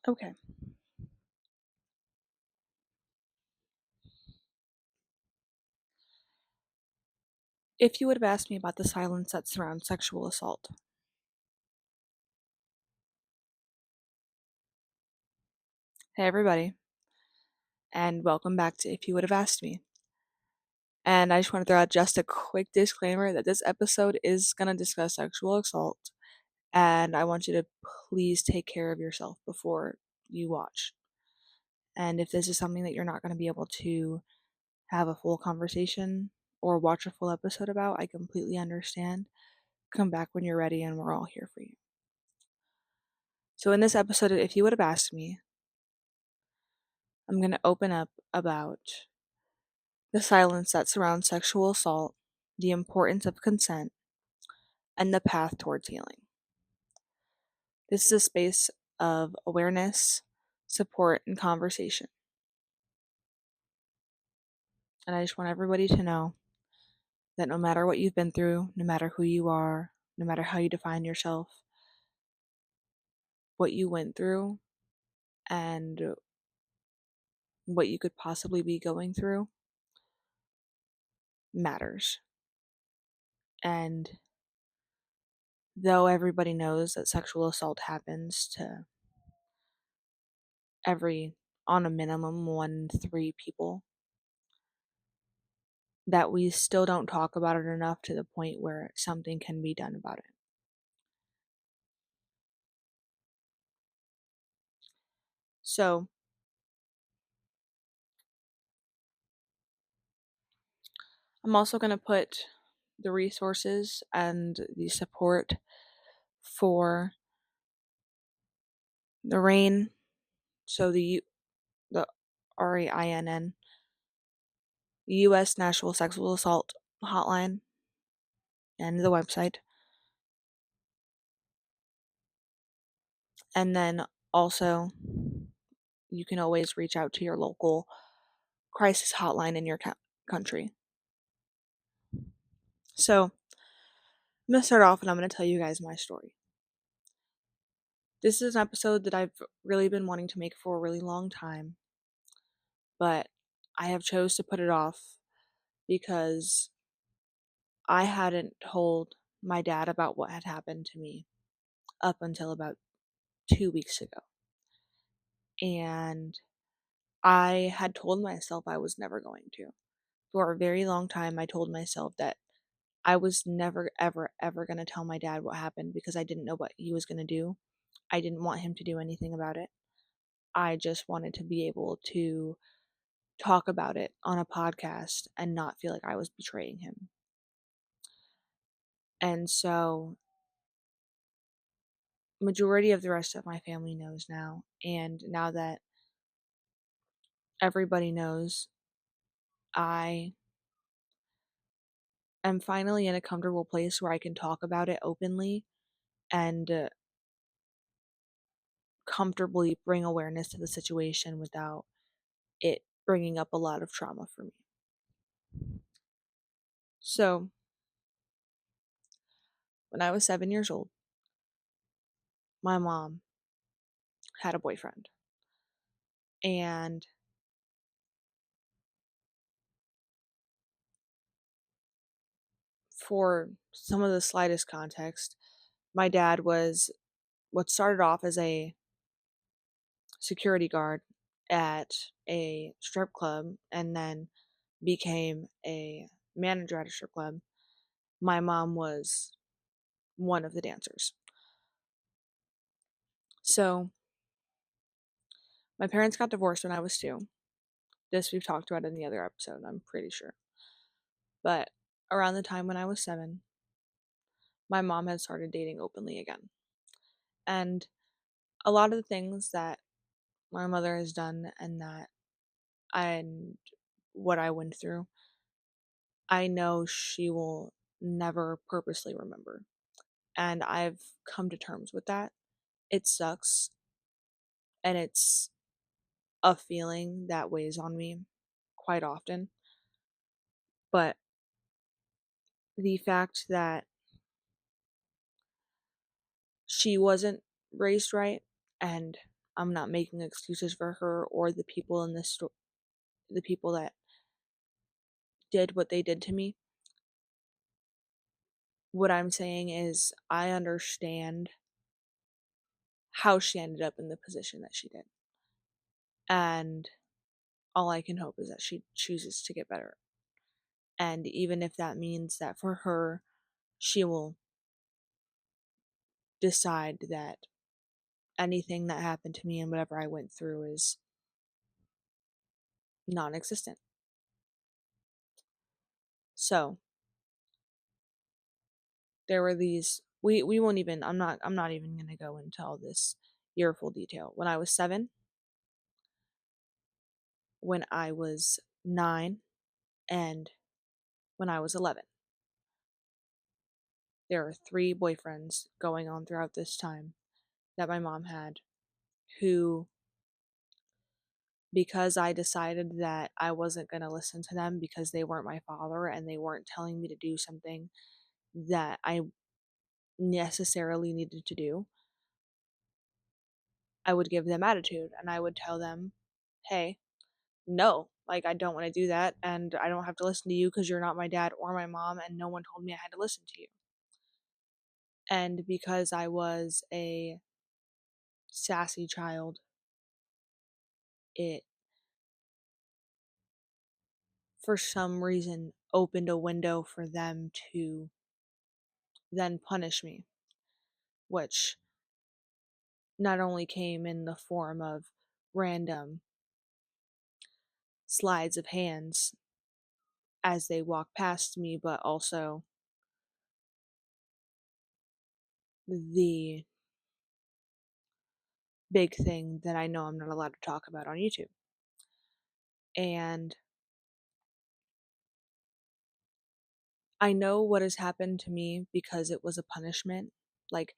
Okay. If you would have asked me about the silence that surrounds sexual assault. Hey, everybody, and welcome back to If You Would Have Asked Me. And I just want to throw out just a quick disclaimer that this episode is going to discuss sexual assault, and I want you to please take care of yourself before you watch. And if this is something that you're not going to be able to have a full conversation or watch a full episode about, I completely understand. Come back when you're ready, and we're all here for you. So, in this episode, If You Would Have Asked Me, I'm going to open up about the silence that surrounds sexual assault, the importance of consent, and the path towards healing. This is a space of awareness, support, and conversation. And I just want everybody to know that no matter what you've been through, no matter who you are, no matter how you define yourself, what you went through and what you could possibly be going through matters. And though everybody knows that sexual assault happens to on a minimum, 1 in 3 people, that we still don't talk about it enough to the point where something can be done about it. So, I'm also going to put the resources and the support for the RAINN, so the RAINN, U.S. National Sexual Assault Hotline, and the website. And then also, you can always reach out to your local crisis hotline in your country. So, I'm going to start off and I'm going to tell you guys my story. This is an episode that I've really been wanting to make for a really long time, but I have chose to put it off because I hadn't told my dad about what had happened to me up until about 2 weeks ago. And I had told myself I was never going to. For a very long time, I told myself that I was never, ever, ever going to tell my dad what happened because I didn't know what he was going to do. I didn't want him to do anything about it. I just wanted to be able to talk about it on a podcast and not feel like I was betraying him. And so majority of the rest of my family knows now, and now that everybody knows, I am finally in a comfortable place where I can talk about it openly and comfortably bring awareness to the situation without it bringing up a lot of trauma for me. So, when I was 7 years old, my mom had a boyfriend. And for some of the slightest context, my dad was what started off as a security guard at a strip club and then became a manager at a strip club. My mom was one of the dancers. So, my parents got divorced when I was 2. This we've talked about in the other episode, I'm pretty sure. But around the time when I was 7, my mom had started dating openly again. And a lot of the things that my mother has done and what I went through, I know she will never purposely remember. And I've come to terms with that. It sucks. And it's a feeling that weighs on me quite often. But the fact that she wasn't raised right and I'm not making excuses for her or the people in this the people that did what they did to me. What I'm saying is I understand how she ended up in the position that she did. And all I can hope is that she chooses to get better. And even if that means that for her, she will decide that anything that happened to me and whatever I went through is non existent. So there were these we won't even I'm not even gonna go into all this full detail. When I was 7, when I was 9, and when I was 11. There were 3 boyfriends going on throughout this time that my mom had, who, because I decided that I wasn't going to listen to them because they weren't my father and they weren't telling me to do something that I necessarily needed to do, I would give them attitude and I would tell them, hey, no, like I don't want to do that and I don't have to listen to you because you're not my dad or my mom and no one told me I had to listen to you. And because I was a sassy child, it for some reason opened a window for them to then punish me, which not only came in the form of random slides of hands as they walked past me, but also the big thing that I know I'm not allowed to talk about on YouTube. And I know what has happened to me because it was a punishment. Like,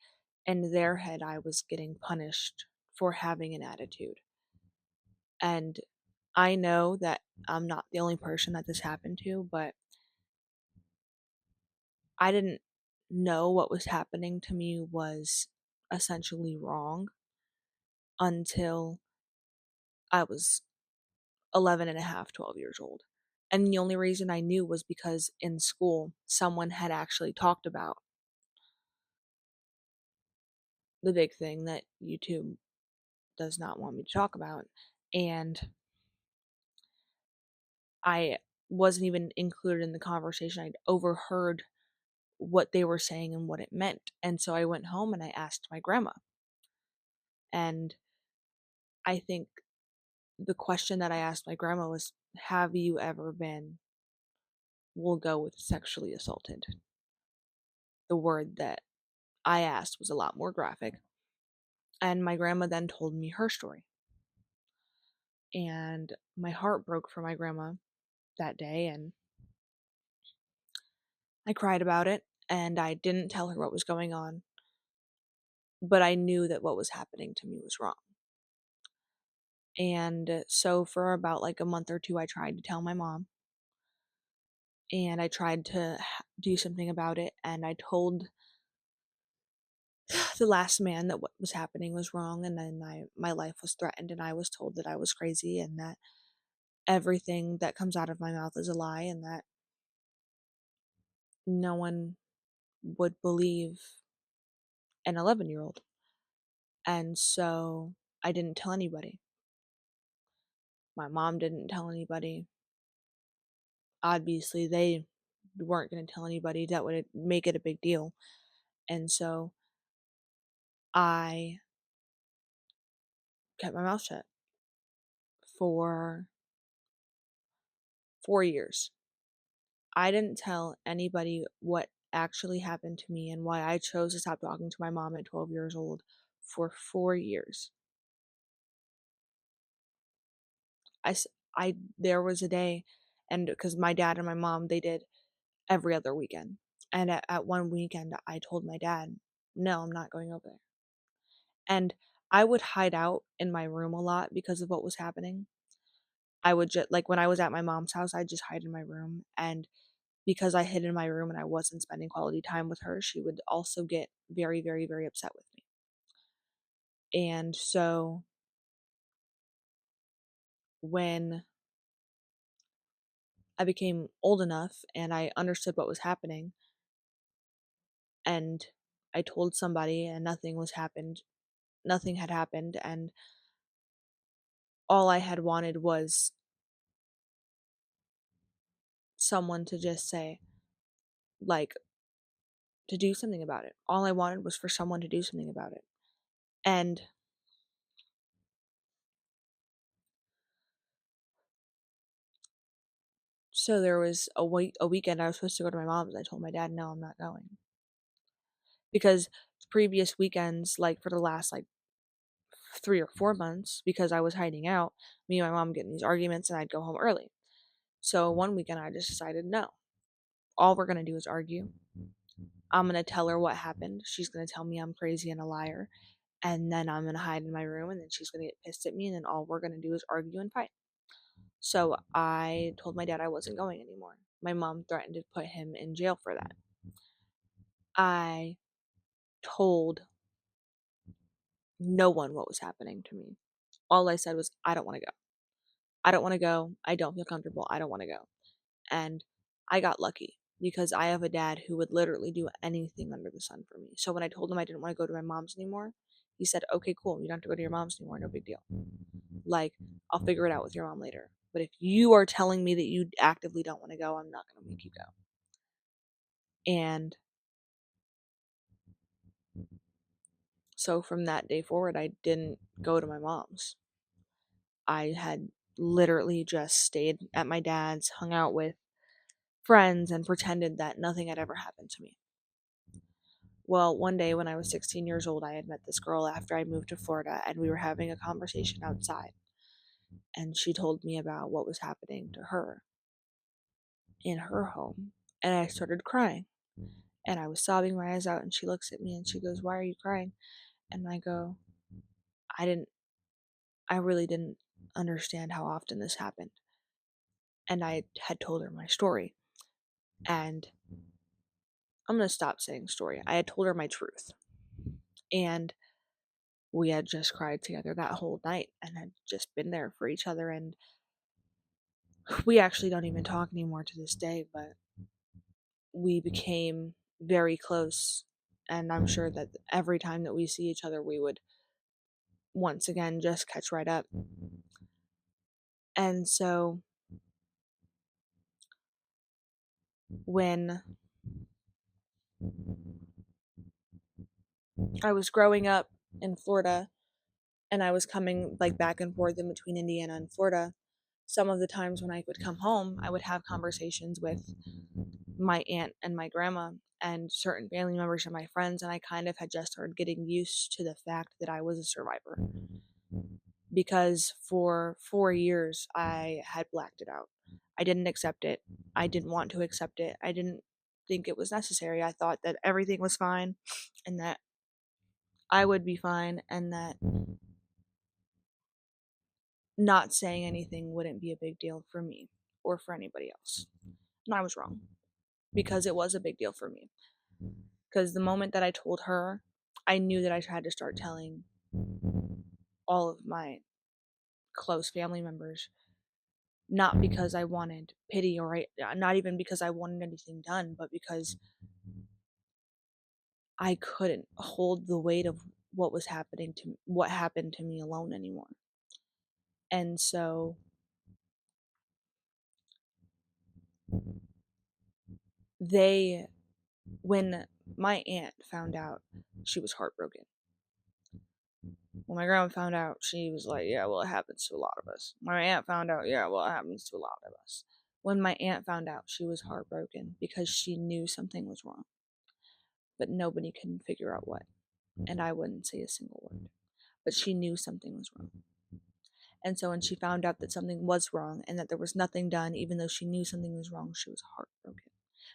in their head, I was getting punished for having an attitude. And I know that I'm not the only person that this happened to, but I didn't know what was happening to me was essentially wrong until I was 11 and a half, 12 years old. And the only reason I knew was because in school, someone had actually talked about the big thing that YouTube does not want me to talk about. And I wasn't even included in the conversation. I'd overheard what they were saying and what it meant. And so I went home and I asked my grandma. And I think the question that I asked my grandma was, have you ever been, we'll go with sexually assaulted? The word that I asked was a lot more graphic. And my grandma then told me her story. And my heart broke for my grandma that day. And I cried about it. And I didn't tell her what was going on. But I knew that what was happening to me was wrong. And so for about like a month or two, I tried to tell my mom. And I tried to do something about it. And I told the last man that what was happening was wrong, and then my life was threatened, and I was told that I was crazy and that everything that comes out of my mouth is a lie and that no one would believe an 11-year-old. And so I didn't tell anybody. My mom didn't tell anybody. Obviously, they weren't going to tell anybody. That would make it a big deal. And so I kept my mouth shut for 4 years. I didn't tell anybody what actually happened to me and why I chose to stop talking to my mom at 12 years old for 4 years. There was a day, and because my dad and my mom, they did every other weekend. And at one weekend, I told my dad, no, I'm not going over there. And I would hide out in my room a lot because of what was happening. I would just, like when I was at my mom's house, I'd just hide in my room. And because I hid in my room and I wasn't spending quality time with her, she would also get very, very, very upset with me. And so when I became old enough and I understood what was happening, and I told somebody and nothing had happened, and all I had wanted was someone to just say, like, to do something about it. All I wanted was for someone to do something about it. And so there was a weekend I was supposed to go to my mom's. I told my dad, no, I'm not going. Because previous weekends, like for the last like 3 or 4 months, because I was hiding out, me and my mom get in these arguments and I'd go home early. So one weekend I just decided, no, all we're going to do is argue. I'm going to tell her what happened. She's going to tell me I'm crazy and a liar. And then I'm going to hide in my room, and then she's going to get pissed at me. And then all we're going to do is argue and fight. So I told my dad I wasn't going anymore. My mom threatened to put him in jail for that. I told no one what was happening to me. All I said was, I don't want to go. I don't want to go. I don't feel comfortable. I don't want to go. And I got lucky because I have a dad who would literally do anything under the sun for me. So when I told him I didn't want to go to my mom's anymore, he said, okay, cool. You don't have to go to your mom's anymore. No big deal. Like, I'll figure it out with your mom later. But if you are telling me that you actively don't want to go, I'm not going to make you go. And so from that day forward, I didn't go to my mom's. I had literally just stayed at my dad's, hung out with friends, and pretended that nothing had ever happened to me. Well, one day when I was 16 years old, I had met this girl after I moved to Florida, and we were having a conversation outside. And she told me about what was happening to her in her home. And I started crying. And I was sobbing my eyes out, and she looks at me and she goes, "Why are you crying?" And I go, I I really didn't understand how often this happened. And I had told her my story. And I'm going to stop saying story. I had told her my truth. And we had just cried together that whole night and had just been there for each other. And we actually don't even talk anymore to this day, but we became very close. And I'm sure that every time that we see each other, we would once again just catch right up. And so when I was growing up in Florida and I was coming like back and forth in between Indiana and Florida, some of the times when I would come home, I would have conversations with my aunt and my grandma and certain family members and my friends, and I kind of had just started getting used to the fact that I was a survivor. Because for 4 years, I had blacked it out. I didn't accept it. I didn't want to accept it. I didn't think it was necessary. I thought that everything was fine and that I would be fine and that not saying anything wouldn't be a big deal for me or for anybody else. And I was wrong because it was a big deal for me. Because the moment that I told her, I knew that I had to start telling all of my close family members, not because I wanted pity or not even because I wanted anything done, but because I couldn't hold the weight of what happened to me alone anymore. And so they when my aunt found out, she was heartbroken. When my grandma found out, she was like, yeah, well, it happens to a lot of us. My aunt found out, yeah, well, it happens to a lot of us. When my aunt found out, she was heartbroken because she knew something was wrong, but nobody could figure out what. And I wouldn't say a single word, but she knew something was wrong. And so when she found out that something was wrong and that there was nothing done, even though she knew something was wrong, she was heartbroken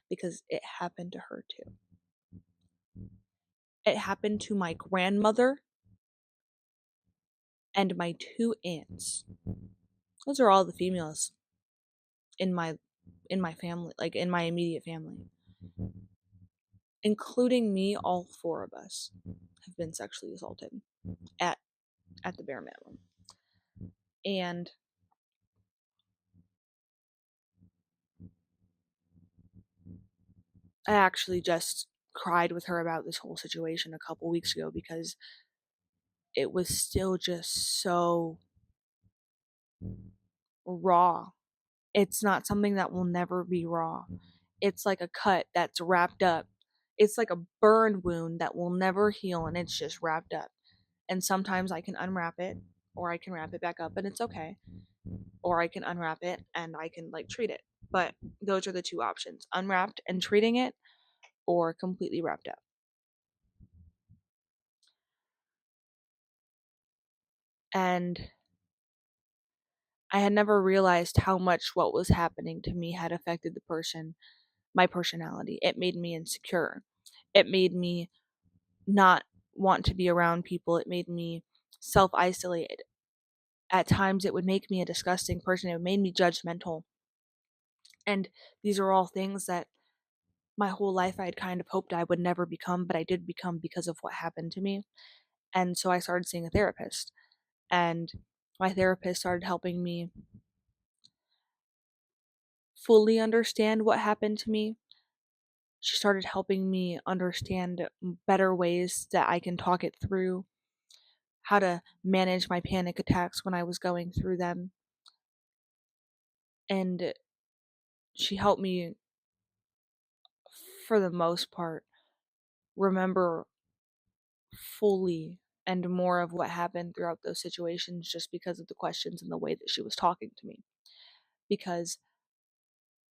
because it happened to her too. It happened to my grandmother and my two aunts. Those are all the females in my family, like in my immediate family. Including me, all four of us have been sexually assaulted at the bare minimum. And I actually just cried with her about this whole situation a couple weeks ago because it was still just so raw. It's not something that will never be raw. It's like a cut that's wrapped up. It's like a burned wound that will never heal and it's just wrapped up. And sometimes I can unwrap it or I can wrap it back up and it's okay. Or I can unwrap it and I can like treat it. But those are the two options: unwrapped and treating it, or completely wrapped up. And I had never realized how much what was happening to me had affected the person, my personality. It made me insecure. It made me not want to be around people. It made me self isolated. At times, it would make me a disgusting person. It made me judgmental. And these are all things that my whole life I had kind of hoped I would never become, but I did become because of what happened to me. And so I started seeing a therapist. And my therapist started helping me fully understand what happened to me. She started helping me understand better ways that I can talk it through, how to manage my panic attacks when I was going through them. And she helped me, for the most part, remember fully and more of what happened throughout those situations just because of the questions and the way that she was talking to me. Because,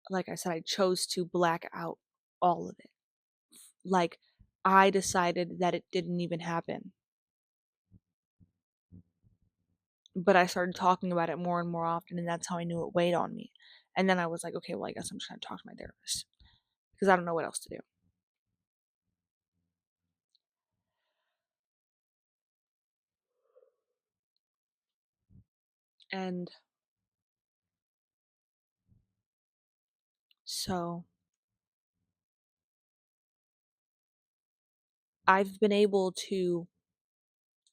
like I said, I chose to black out all of it. Like, I decided that it didn't even happen. But I started talking about it more and more often, and that's how I knew it weighed on me. And then I was like, okay, well, I guess I'm just going to talk to my therapist because I don't know what else to do. And so I've been able to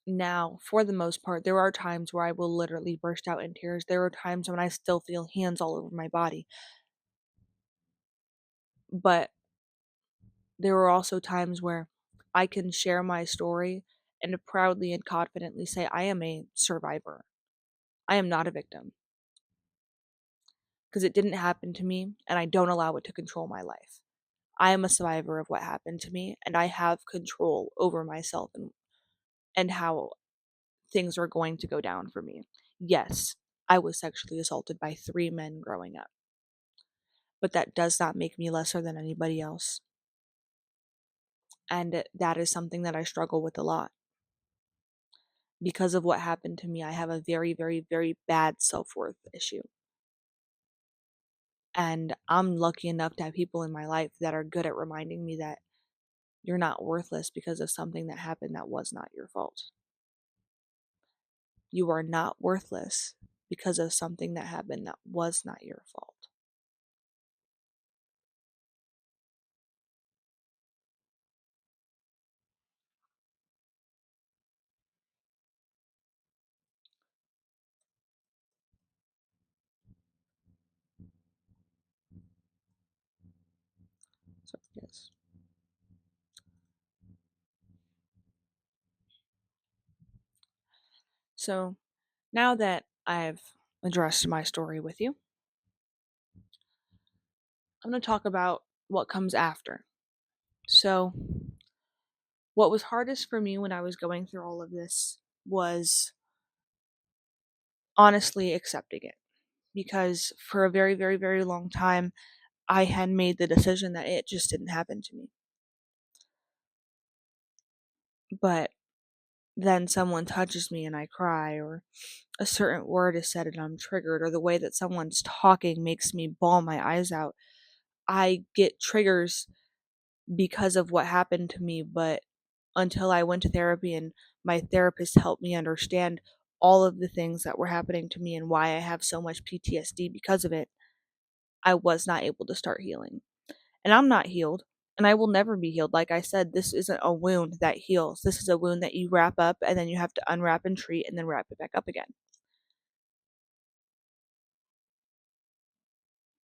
now, for the most part, there are times where I will literally burst out in tears. There are times when I still feel hands all over my body. But there are also times where I can share my story and proudly and confidently say, I am a survivor. I am not a victim because it didn't happen to me and I don't allow it to control my life. I am a survivor of what happened to me and I have control over myself and how things are going to go down for me. Yes, I was sexually assaulted by 3 men growing up, but that does not make me lesser than anybody else. And that is something that I struggle with a lot. Because of what happened to me, I have a very, very, very bad self worth issue. And I'm lucky enough to have people in my life that are good at reminding me that you're not worthless because of something that happened that was not your fault. You are not worthless because of something that happened that was not your fault. So, yes. So, now that I've addressed my story with you, I'm going to talk about what comes after. So, what was hardest for me when I was going through all of this was honestly accepting it. Because for a very, very, very long time, I had made the decision that it just didn't happen to me. But then someone touches me and I cry, or a certain word is said and I'm triggered, or the way that someone's talking makes me bawl my eyes out. I get triggers because of what happened to me, but until I went to therapy and my therapist helped me understand all of the things that were happening to me and why I have so much PTSD because of it, I was not able to start healing. And I'm not healed, and I will never be healed. Like I said, this isn't a wound that heals. This is a wound that you wrap up and then you have to unwrap and treat and then wrap it back up again.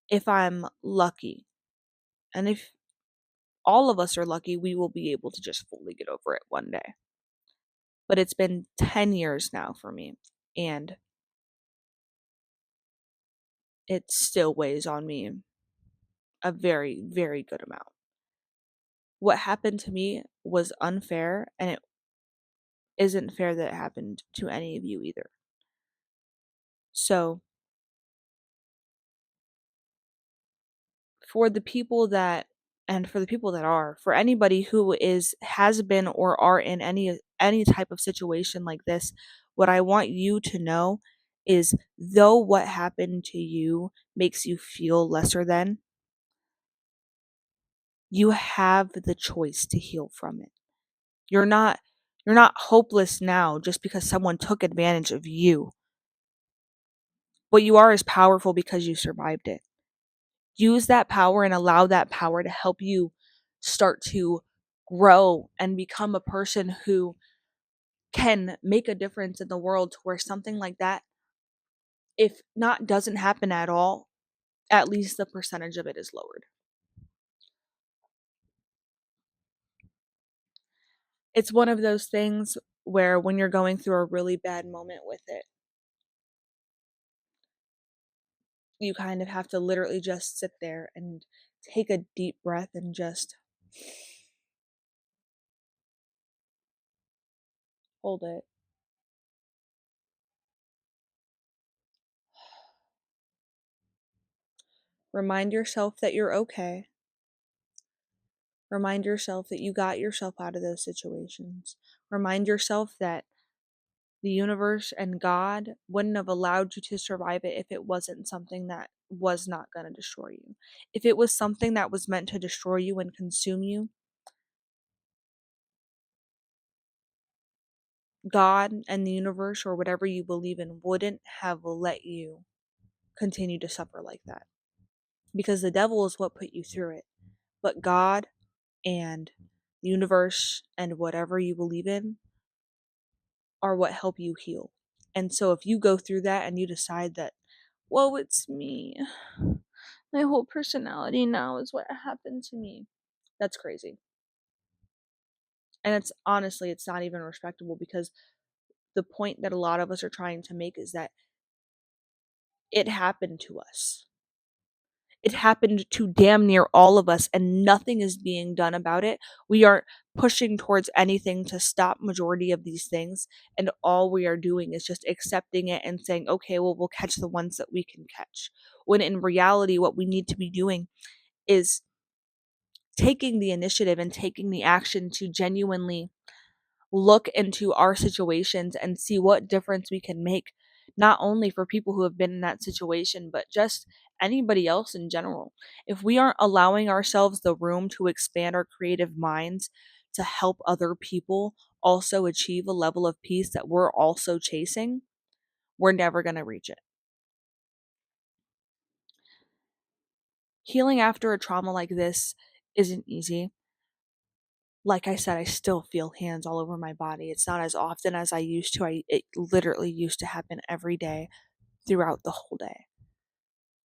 If I'm lucky, and all of us are lucky, we will be able to just fully get over it one day. But it's been 10 years now for me, and it still weighs on me a very, very good amount. What happened to me was unfair, and it isn't fair that it happened to any of you either. So, for the people that for anybody who has been or are in any type of situation like this, what I want you to know is, though what happened to you makes you feel lesser than, you have the choice to heal from it. You're not hopeless now just because someone took advantage of you. What you are is powerful because you survived it. Use that power and allow that power to help you start to grow and become a person who can make a difference in the world, to where something like that, if not doesn't happen at all, at least the percentage of it is lowered. It's one of those things where when you're going through a really bad moment with it, you kind of have to literally just sit there and take a deep breath and just hold it. Remind yourself that you're okay. Remind yourself that you got yourself out of those situations. Remind yourself that the universe and God wouldn't have allowed you to survive it if it wasn't something that was not going to destroy you. If it was something that was meant to destroy you and consume you, God and the universe, or whatever you believe in, wouldn't have let you continue to suffer like that. Because the devil is what put you through it. But God and the universe and whatever you believe in are what help you heal. And so if you go through that and you decide that, well, it's me, my whole personality now is what happened to me, that's crazy. And it's honestly, it's not even respectable, because the point that a lot of us are trying to make is that it happened to us. It happened to damn near all of us, and nothing is being done about it. We aren't pushing towards anything to stop majority of these things, and all we are doing is just accepting it and saying, okay, well, we'll catch the ones that we can catch. When in reality, what we need to be doing is taking the initiative and taking the action to genuinely look into our situations and see what difference we can make, not only for people who have been in that situation, but just anybody else in general. If we aren't allowing ourselves the room to expand our creative minds to help other people also achieve a level of peace that we're also chasing, we're never going to reach it. Healing after a trauma like this isn't easy. Like I said, I still feel hands all over my body. It's not as often as I used to. It literally used to happen every day throughout the whole day.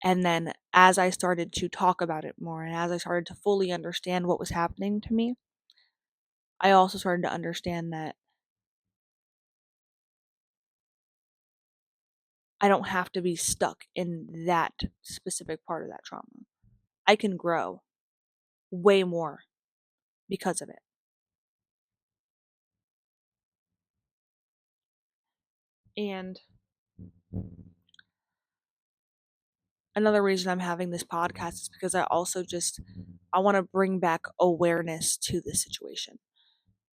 And then as I started to talk about it more, and as I started to fully understand what was happening to me, I also started to understand that I don't have to be stuck in that specific part of that trauma. I can grow way more because of it. And another reason I'm having this podcast is because I want to bring back awareness to this situation.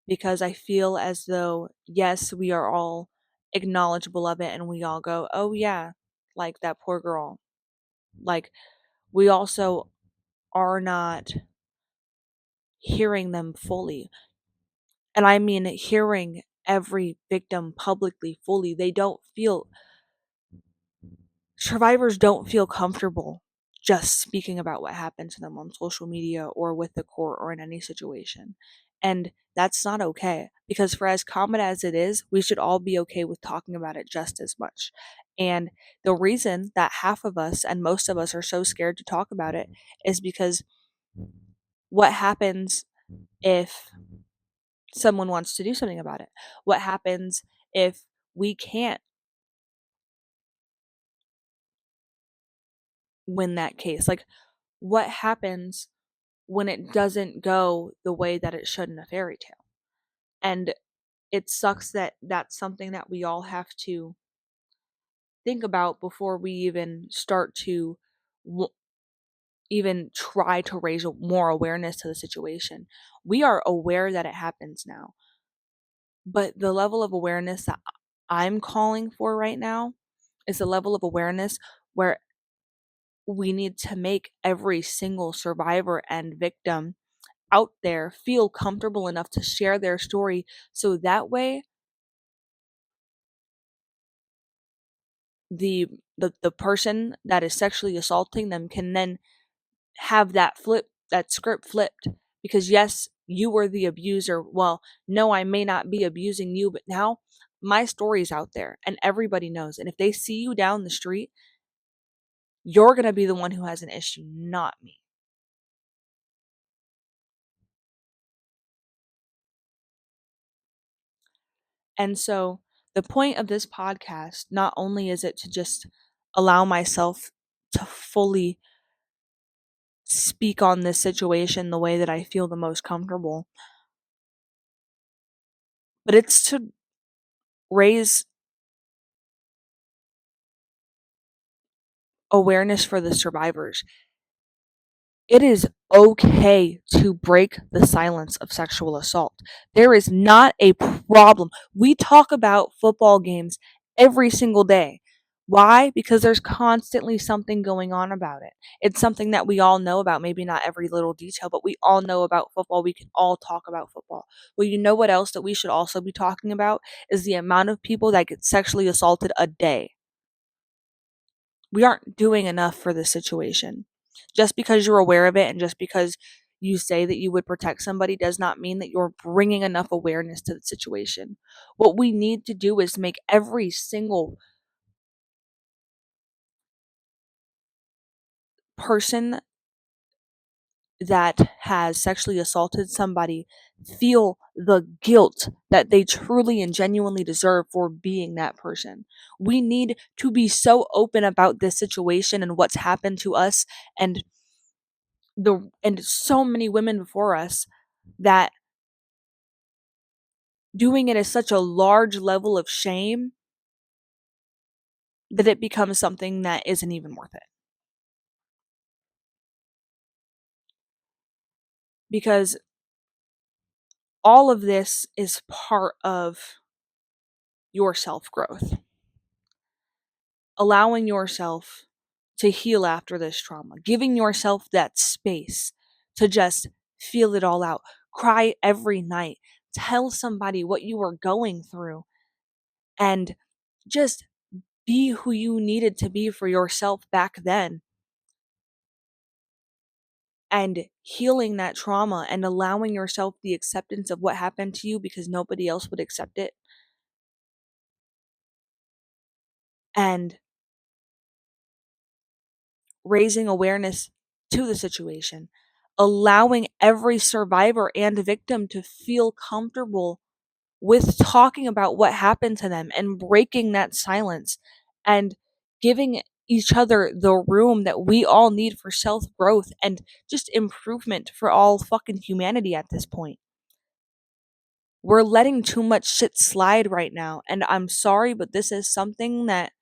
Because I feel as though, yes, we are all acknowledgeable of it, and we all go, oh yeah, like that poor girl. Like, we also are not hearing them fully. And I mean hearing every victim publicly, fully. Survivors don't feel comfortable just speaking about what happened to them on social media or with the court or in any situation. And that's not okay, because for as common as it is, we should all be okay with talking about it just as much. And the reason that half of us and most of us are so scared to talk about it is because What happens if someone wants to do something about it? What happens if we can't win that case? Like, what happens when it doesn't go the way that it should in a fairy tale? And it sucks that that's something that we all have to think about before we even start to even try to raise more awareness to the situation. We are aware that it happens now, but the level of awareness that I'm calling for right now is a level of awareness where we need to make every single survivor and victim out there feel comfortable enough to share their story, so that way the person that is sexually assaulting them can then have that script flipped. Because yes, you were the abuser. Well, no, I may not be abusing you, but now my story's out there and everybody knows. And if they see you down the street, you're going to be the one who has an issue, not me. And so the point of this podcast, not only is it to just allow myself to fully speak on this situation the way that I feel the most comfortable, but it's to raise awareness for the survivors. It is okay to break the silence of sexual assault. There is not a problem. We talk about football games every single day. Why? Because there's constantly something going on about it. It's something that we all know about, maybe not every little detail, but we all know about football. We can all talk about football. Well, you know what else that we should also be talking about is the amount of people that get sexually assaulted a day. We aren't doing enough for this situation. Just because you're aware of it and just because you say that you would protect somebody does not mean that you're bringing enough awareness to the situation. What we need to do is make every single person that has sexually assaulted somebody feel the guilt that they truly and genuinely deserve for being that person. We need to be so open about this situation and what's happened to us and so many women before us, that doing it is such a large level of shame that it becomes something that isn't even worth it. Because all of this is part of your self growth, allowing yourself to heal after this trauma, giving yourself that space to just feel it all out, cry every night, tell somebody what you were going through, and just be who you needed to be for yourself back then, and healing that trauma and allowing yourself the acceptance of what happened to you because nobody else would accept it, and raising awareness to the situation, allowing every survivor and victim to feel comfortable with talking about what happened to them and breaking that silence and giving each other the room that we all need for self growth and just improvement for all fucking humanity at this point. We're letting too much shit slide right now, and I'm sorry, but this is something that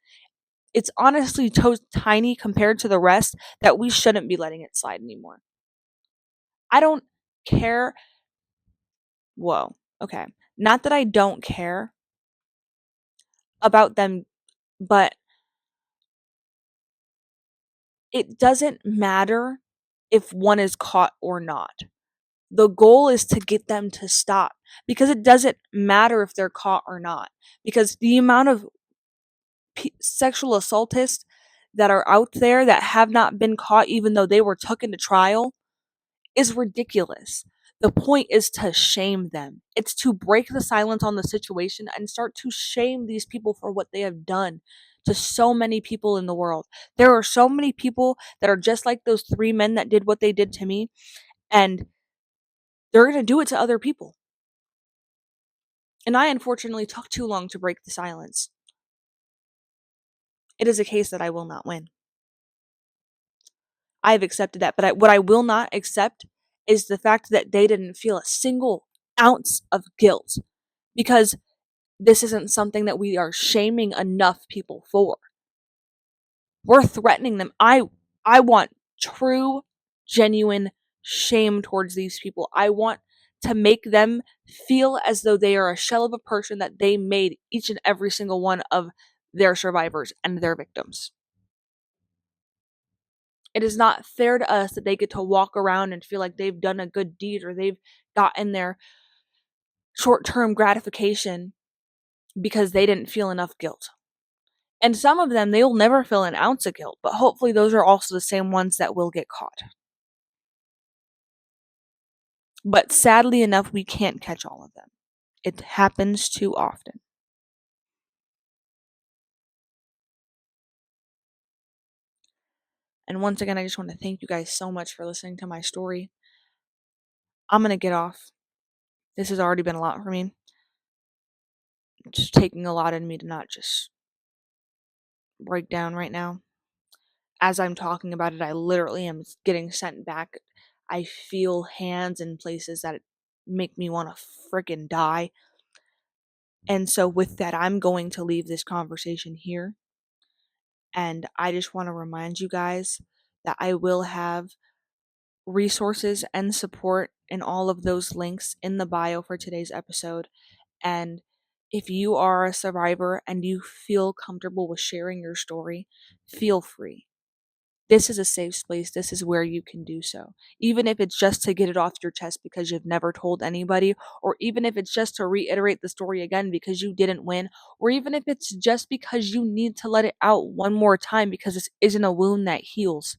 it's honestly tiny compared to the rest, that we shouldn't be letting it slide anymore. I don't care. Whoa. Okay. Not that I don't care about them, but it doesn't matter if one is caught or not. The goal is to get them to stop, because it doesn't matter if they're caught or not. Because the amount of sexual assaultists that are out there that have not been caught, even though they were taken to trial, is ridiculous. The point is to shame them. It's to break the silence on the situation and start to shame these people for what they have done to so many people in the world. There are so many people that are just like those three men that did what they did to me, and they're going to do it to other people. And I unfortunately took too long to break the silence. It is a case that I will not win. I have accepted that, but what I will not accept is the fact that they didn't feel a single ounce of guilt, because this isn't something that we are shaming enough people for. We're threatening them. I want true, genuine shame towards these people. I want to make them feel as though they are a shell of a person that they made each and every single one of their survivors and their victims. It is not fair to us that they get to walk around and feel like they've done a good deed or they've gotten their short-term gratification because they didn't feel enough guilt. And some of them, they'll never feel an ounce of guilt, but hopefully those are also the same ones that will get caught. But sadly enough, we can't catch all of them. It happens too often. And once again, I just want to thank you guys so much for listening to my story. I'm going to get off. This has already been a lot for me. It's just taking a lot in me to not just break down right now. As I'm talking about it, I literally am getting sent back. I feel hands in places that make me want to freaking die. And so, with that, I'm going to leave this conversation here. And I just want to remind you guys that I will have resources and support in all of those links in the bio for today's episode. And if you are a survivor and you feel comfortable with sharing your story, feel free. This is a safe space. This is where you can do so. Even if it's just to get it off your chest because you've never told anybody, or even if it's just to reiterate the story again because you didn't win, or even if it's just because you need to let it out one more time because this isn't a wound that heals.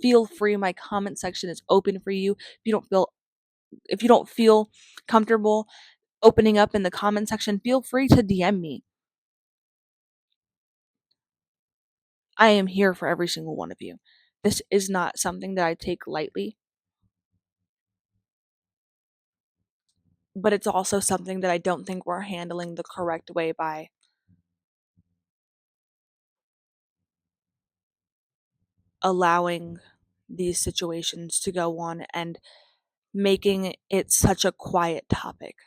Feel free. My comment section is open for you. If you don't feel comfortable opening up in the comment section, feel free to DM me. I am here for every single one of you. This is not something that I take lightly, but it's also something that I don't think we're handling the correct way by allowing these situations to go on and making it such a quiet topic.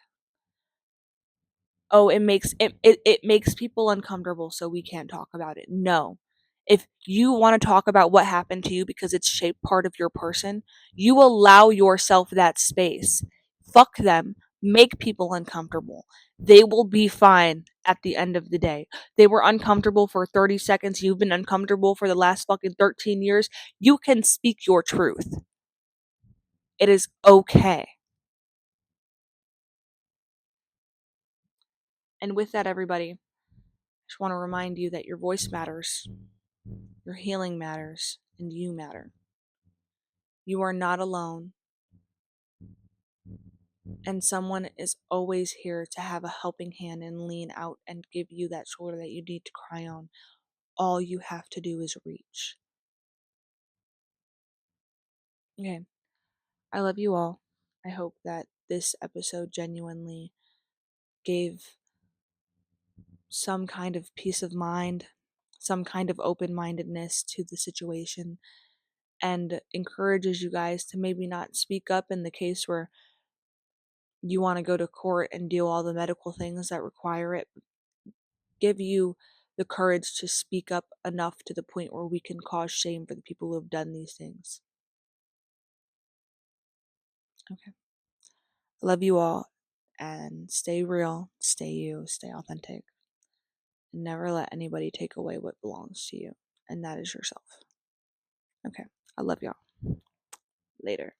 Oh, it makes people uncomfortable, so we can't talk about it. No. If you want to talk about what happened to you because it's shaped part of your person, you allow yourself that space. Fuck them. Make people uncomfortable. They will be fine at the end of the day. They were uncomfortable for 30 seconds. You've been uncomfortable for the last fucking 13 years. You can speak your truth. It is okay. And with that, everybody, I just want to remind you that your voice matters. Your healing matters, and you matter. You are not alone, and someone is always here to have a helping hand and lean out and give you that shoulder that you need to cry on. All you have to do is reach. Okay, I love you all. I hope that this episode genuinely gave some kind of peace of mind, some kind of open mindedness to the situation, and encourages you guys to maybe not speak up in the case where you want to go to court and do all the medical things that require it. Give you the courage to speak up enough to the point where we can cause shame for the people who have done these things. Okay. Love you all, and stay real, stay you, stay authentic, and never let anybody take away what belongs to you, and that is yourself. Okay. I love y'all. Later.